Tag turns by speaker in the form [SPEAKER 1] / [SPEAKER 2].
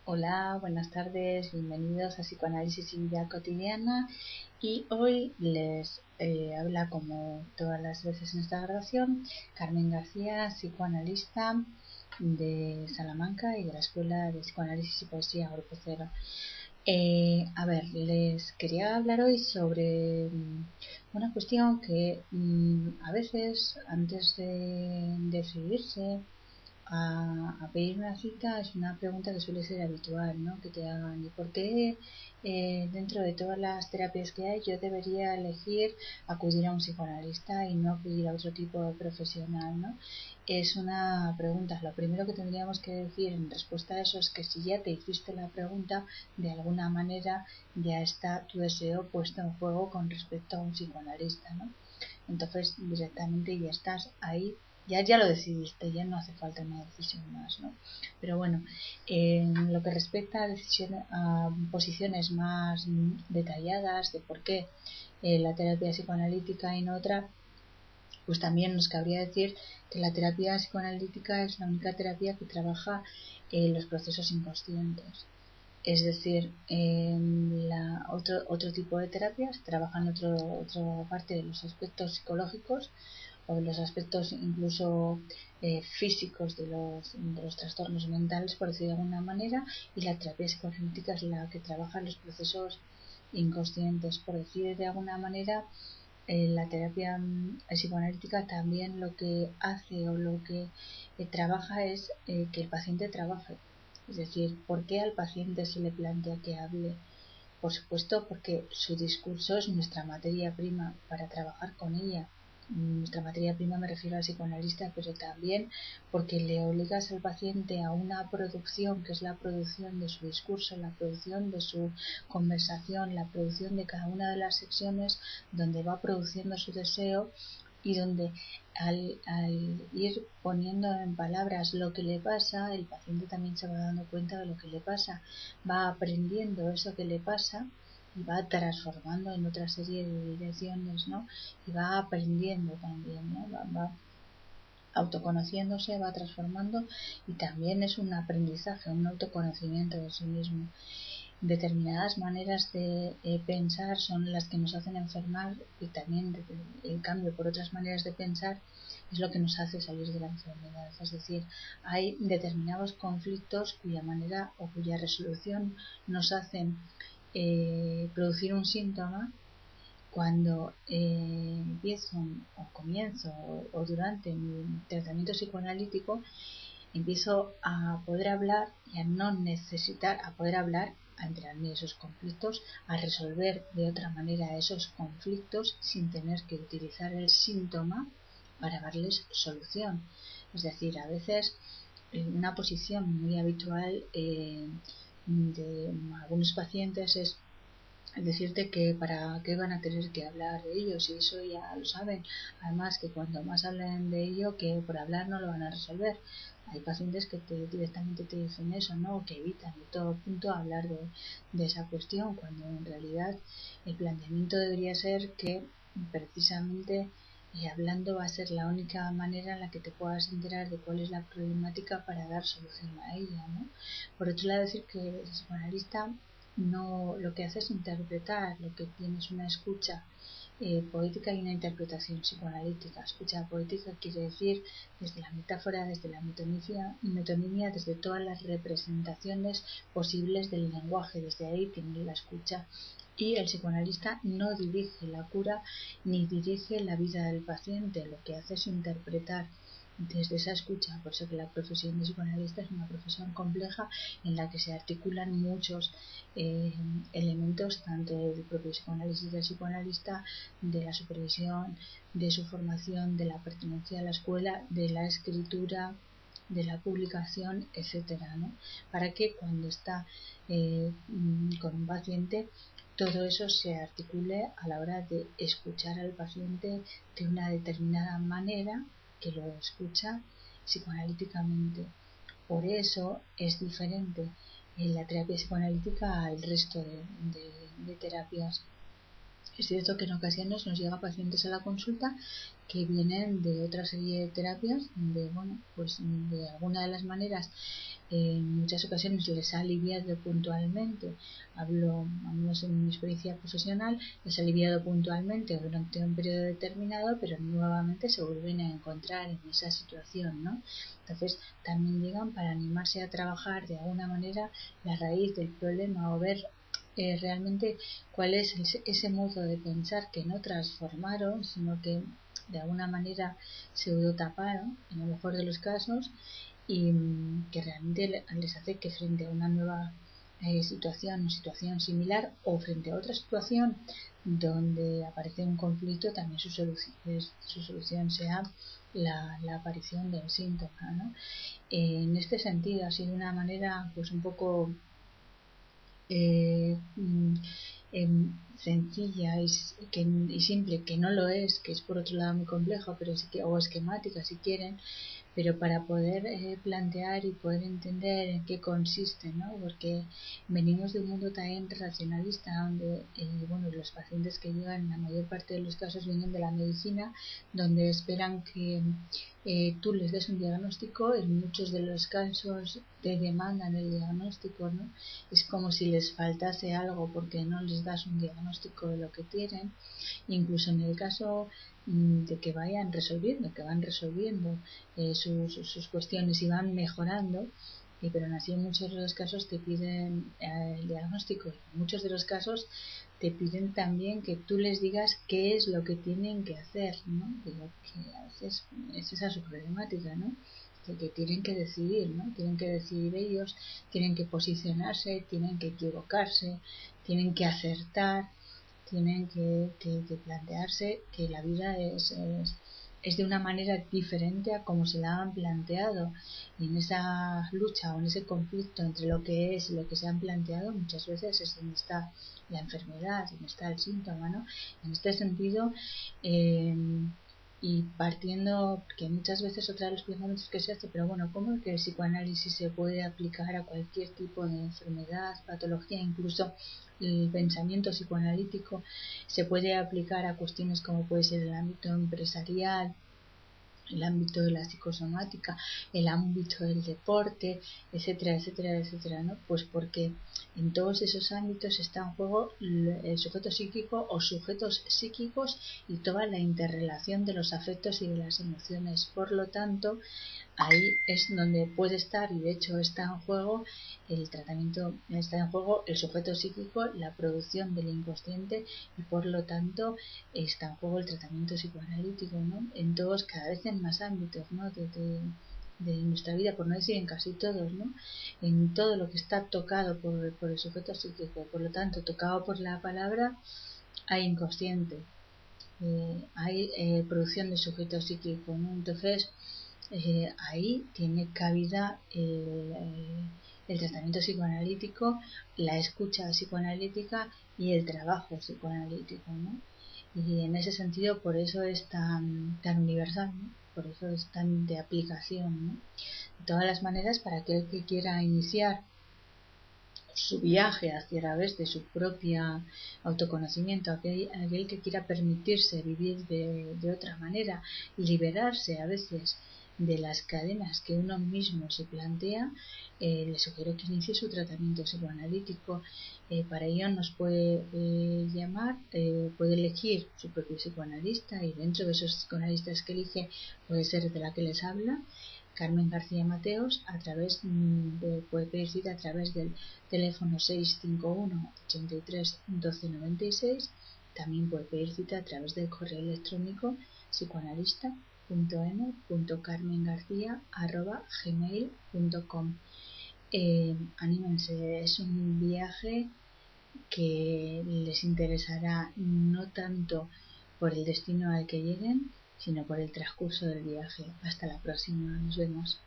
[SPEAKER 1] Hola, buenas tardes, bienvenidos a Psicoanálisis y Vida Cotidiana. Y hoy les habla, como todas las veces en esta grabación, Carmen García, psicoanalista de Salamanca y de la Escuela de Psicoanálisis y Poesía Grupo Cero. Les quería hablar hoy sobre una cuestión que a veces, antes de decidirse a pedir una cita, es una pregunta que suele ser habitual, ¿no? Que te hagan: ¿y por qué dentro de todas las terapias que hay yo debería elegir acudir a un psicoanalista y no acudir a otro tipo de profesional, ¿no? Es una pregunta. Lo primero que tendríamos que decir en respuesta a eso es que si ya te hiciste la pregunta, de alguna manera ya está tu deseo puesto en juego con respecto a un psicoanalista, ¿no? Entonces directamente ya estás ahí, ya lo decidiste, ya no hace falta una decisión más, ¿no? Pero bueno, en lo que respecta a posiciones más detalladas de por qué la terapia psicoanalítica y no otra, pues también nos cabría decir que la terapia psicoanalítica es la única terapia que trabaja los procesos inconscientes. Es decir, otro tipo de terapias trabajan otra parte de los aspectos psicológicos o de los aspectos incluso físicos de los trastornos mentales, por decir de alguna manera, y la terapia psicoanalítica es la que trabaja los procesos inconscientes. Por decir de alguna manera, la terapia psicoanalítica también lo que hace o lo que trabaja es que el paciente trabaje. Es decir, ¿por qué al paciente se le plantea que hable? Por supuesto, porque su discurso es nuestra materia prima para trabajar con ella. Nuestra materia prima me refiero al psicoanalista, pero también porque le obligas al paciente a una producción, que es la producción de su discurso, la producción de su conversación, la producción de cada una de las secciones donde va produciendo su deseo, y donde al ir poniendo en palabras lo que le pasa, el paciente también se va dando cuenta de lo que le pasa, va aprendiendo eso que le pasa y va transformando en otra serie de direcciones, ¿no? Y va aprendiendo también, ¿no? Va autoconociéndose, va transformando, y también es un aprendizaje, un autoconocimiento de sí mismo. Determinadas maneras de pensar son las que nos hacen enfermar, y también en cambio por otras maneras de pensar es lo que nos hace salir de la enfermedad. Es decir, hay determinados conflictos cuya manera o cuya resolución nos hacen producir un síntoma. Cuando comienzo o durante mi tratamiento psicoanalítico, empiezo a poder hablar y a no necesitar, a poder hablar, a entrarme esos conflictos, a resolver de otra manera esos conflictos sin tener que utilizar el síntoma para darles solución. Es decir, a veces una posición muy habitual de algunos pacientes es decirte que para qué van a tener que hablar de ello, si eso ya lo saben. Además, que cuanto más hablen de ello, que por hablar no lo van a resolver. Hay pacientes que directamente te dicen eso, ¿no? Que evitan de todo punto hablar de esa cuestión, cuando en realidad el planteamiento debería ser que precisamente hablando va a ser la única manera en la que te puedas enterar de cuál es la problemática para dar solución a ella, ¿no? Por otro lado, decir que el psicoanalista no lo que hace es interpretar, lo que tiene es una escucha poética y una interpretación psicoanalítica. Escucha poética quiere decir desde la metáfora, desde la metonimia, desde todas las representaciones posibles del lenguaje. Desde ahí tiene la escucha, y el psicoanalista no dirige la cura ni dirige la vida del paciente, lo que hace es interpretar desde esa escucha. Por eso que la profesión de psicoanalista es una profesión compleja en la que se articulan muchos elementos, tanto del propio psicoanálisis del psicoanalista, de la supervisión, de su formación, de la pertenencia a la escuela, de la escritura, de la publicación, etcétera, ¿no? Para que cuando está con un paciente, todo eso se articule a la hora de escuchar al paciente de una determinada manera que lo escucha psicoanalíticamente. Por eso es diferente la terapia psicoanalítica al resto de terapias. Es cierto que en ocasiones nos llegan pacientes a la consulta que vienen de otra serie de terapias donde, bueno, pues de alguna de las maneras en muchas ocasiones les ha aliviado puntualmente, hablo al menos en mi experiencia profesional, les ha aliviado puntualmente durante un periodo determinado, pero nuevamente se vuelven a encontrar en esa situación, ¿no? Entonces también llegan para animarse a trabajar de alguna manera la raíz del problema o ver realmente cuál es ese modo de pensar que no transformaron, sino que de alguna manera pseudo taparon, en el mejor de los casos, y que realmente les hace que frente a una nueva situación similar o frente a otra situación donde aparece un conflicto, también su solución sea la aparición del síntoma, ¿no? En este sentido ha sido una manera pues un poco eh, sencilla y simple, que no lo es, que es por otro lado muy complejo, pero sí que, o esquemática si quieren, pero para poder plantear y poder entender en qué consiste, ¿no? Porque venimos de un mundo también racionalista donde bueno, los pacientes que llegan, la mayor parte de los casos vienen de la medicina, donde esperan que tú les des un diagnóstico, en muchos de los casos te demandan el diagnóstico, ¿no? Es como si les faltase algo porque no les das un diagnóstico de lo que tienen, incluso en el caso de que vayan resolviendo, que van resolviendo sus cuestiones y van mejorando, pero así en muchos de los casos te piden el diagnóstico y en muchos de los casos te piden también que tú les digas qué es lo que tienen que hacer, ¿no? Digo que a veces es esa su problemática, ¿no? Que tienen que decidir, ¿no? Tienen que decidir ellos, tienen que posicionarse, tienen que equivocarse, tienen que acertar, tienen que plantearse que la vida es de una manera diferente a como se la han planteado, y en esa lucha o en ese conflicto entre lo que es y lo que se han planteado muchas veces es donde está la enfermedad, donde está el síntoma, ¿no? En este sentido, y partiendo que muchas veces otra de los pensamientos que se hace, pero bueno, ¿cómo que el psicoanálisis se puede aplicar a cualquier tipo de enfermedad, patología, incluso el pensamiento psicoanalítico se puede aplicar a cuestiones como puede ser el ámbito empresarial, el ámbito de la psicosomática, el ámbito del deporte, etcétera, etcétera, etcétera, ¿no? Pues porque en todos esos ámbitos está en juego el sujeto psíquico o sujetos psíquicos y toda la interrelación de los afectos y de las emociones. Por lo tanto, ahí es donde puede estar, y de hecho está en juego el tratamiento, está en juego el sujeto psíquico, la producción del inconsciente, y por lo tanto está en juego el tratamiento psicoanalítico, ¿no? En todos, cada vez en más ámbitos, ¿no? de nuestra vida, por no decir en casi todos, ¿no? En todo lo que está tocado por el sujeto psíquico, por lo tanto, tocado por la palabra, hay inconsciente, hay producción de sujeto psíquico, ¿no? Entonces, ahí tiene cabida el tratamiento psicoanalítico, la escucha psicoanalítica y el trabajo psicoanalítico, ¿no? Y en ese sentido, por eso es tan universal, ¿no? Por eso es tan de aplicación, ¿no? De todas las maneras, para aquel que quiera iniciar su viaje hacia a través de su propia autoconocimiento, aquel que quiera permitirse vivir de otra manera, liberarse a veces de las cadenas que uno mismo se plantea, le sugiero que inicie su tratamiento psicoanalítico. Para ello nos puede llamar, puede elegir su propio psicoanalista, y dentro de esos psicoanalistas que elige puede ser de la que les habla, Carmen García Mateos, puede pedir cita a través del teléfono 651 83 12 96. También puede pedir cita a través del correo electrónico psicoanalista.m.carmengarcia@gmail.com. Anímense, es un viaje que les interesará no tanto por el destino al que lleguen, sino por el transcurso del viaje. Hasta la próxima, nos vemos.